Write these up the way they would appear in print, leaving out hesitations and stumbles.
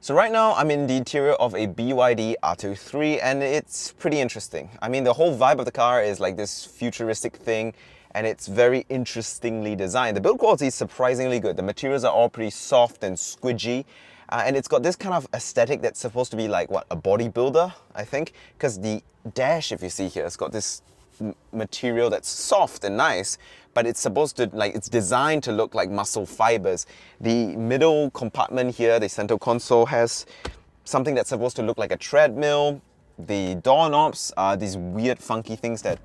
So right now I'm in the interior of a BYD ATTO 3 and it's pretty interesting. I mean, the whole vibe of the car is like this futuristic thing and it's very interestingly designed. The build quality is surprisingly good. The materials are all pretty soft and squidgy. And it's got this kind of aesthetic that's supposed to be like, what, a bodybuilder, I think? Because the dash, if you see here, it's got this material that's soft and nice, but it's supposed to, like, it's designed to look like muscle fibers. The middle compartment here, the center console, has something that's supposed to look like a treadmill. The doorknobs are these weird funky things that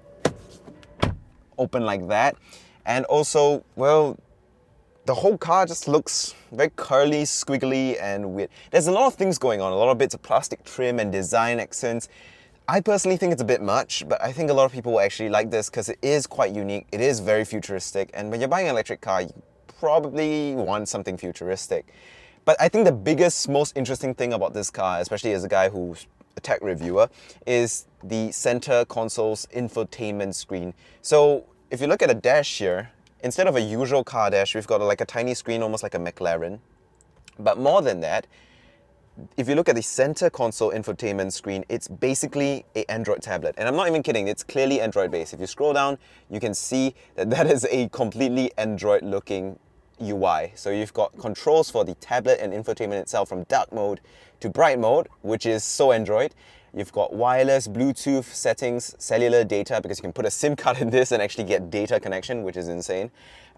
open like that. And also, well, the whole car just looks very curly, squiggly, and weird. There's a lot of things going on, a lot of bits of plastic trim and design accents. I personally think it's a bit much, but I think a lot of people will actually like this because it is quite unique, it is very futuristic, and when you're buying an electric car, you probably want something futuristic. But I think the biggest, most interesting thing about this car, especially as a guy who's a tech reviewer, is the center console's infotainment screen. So if you look at a dash here, instead of a usual car dash, we've got like a tiny screen, almost like a McLaren. But more than that, if you look at the center console infotainment screen, it's basically an Android tablet. And I'm not even kidding, it's clearly Android based. If you scroll down, you can see that that is a completely Android looking UI. So you've got controls for the tablet and infotainment itself from dark mode to bright mode, which is so Android. You've got wireless, Bluetooth settings, cellular data, because you can put a SIM card in this and actually get data connection, which is insane.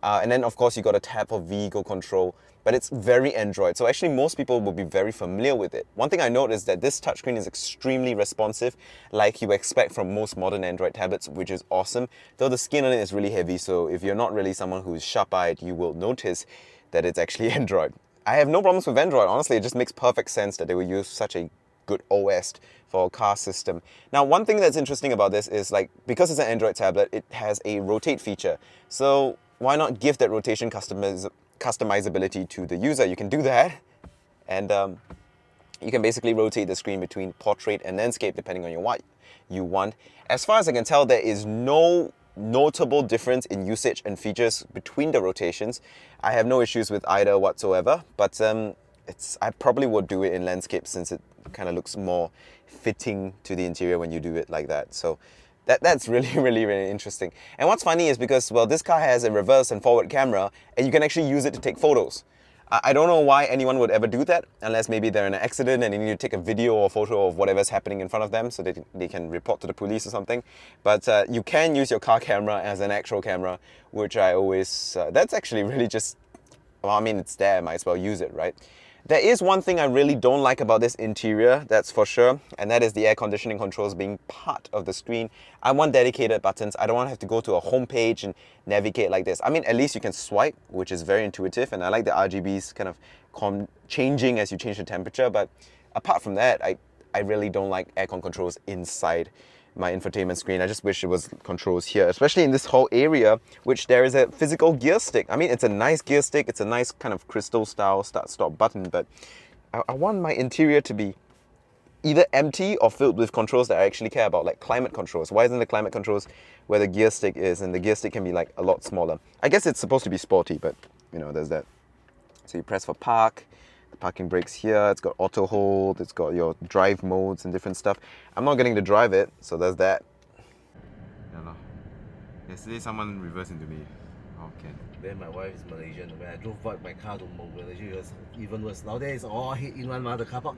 And then of course you got a tab for vehicle control, but it's very Android. So actually most people will be very familiar with it. One thing I noticed is that this touchscreen is extremely responsive, like you expect from most modern Android tablets, which is awesome. Though the skin on it is really heavy, so if you're not really someone who's sharp-eyed, you will notice that it's actually Android. I have no problems with Android, honestly. It just makes perfect sense that they would use such a good OS for a car system. Now, one thing that's interesting about this is, like, because it's an Android tablet, it has a rotate feature. So why not give that rotation customizability to the user? You can do that, and you can basically rotate the screen between portrait and landscape depending on what you want. As far as I can tell, there is no notable difference in usage and features between the rotations. I have no issues with either whatsoever, but I probably would do it in landscape since it kind of looks more fitting to the interior when you do it like that. So that's really interesting. And what's funny is because, well, this car has a reverse and forward camera and you can actually use it to take photos. I don't know why anyone would ever do that, unless maybe they're in an accident and they need to take a video or photo of whatever's happening in front of them so they can report to the police or something. But you can use your car camera as an actual camera, which I always, that's actually really just, well, I mean, it's there, might as well use it, right? There is one thing I really don't like about this interior, that's for sure, and that is the air conditioning controls being part of the screen. I want dedicated buttons. I don't want to have to go to a home page and navigate like this. I mean, at least you can swipe, which is very intuitive, and I like the RGBs kind of changing as you change the temperature, but apart from that, I really don't like aircon controls inside my infotainment screen. I just wish it was controls here, especially in this whole area, which there is a physical gear stick. I mean, it's a nice gear stick. It's a nice kind of crystal style start-stop button, but I want my interior to be either empty or filled with controls that I actually care about, like climate controls. Why isn't the climate controls where the gear stick is? And the gear stick can be like a lot smaller. I guess it's supposed to be sporty, but you know, there's that. So you press for park. The parking brake's here, it's got auto hold, it's got your drive modes and different stuff. I'm not getting to drive it, so there's that. Yeah, no. Yesterday someone reversed into me. Oh, can. Then my wife is Malaysian. When I drove back my car to Malaysia, it was even worse. Nowadays it's all head-in one, the car park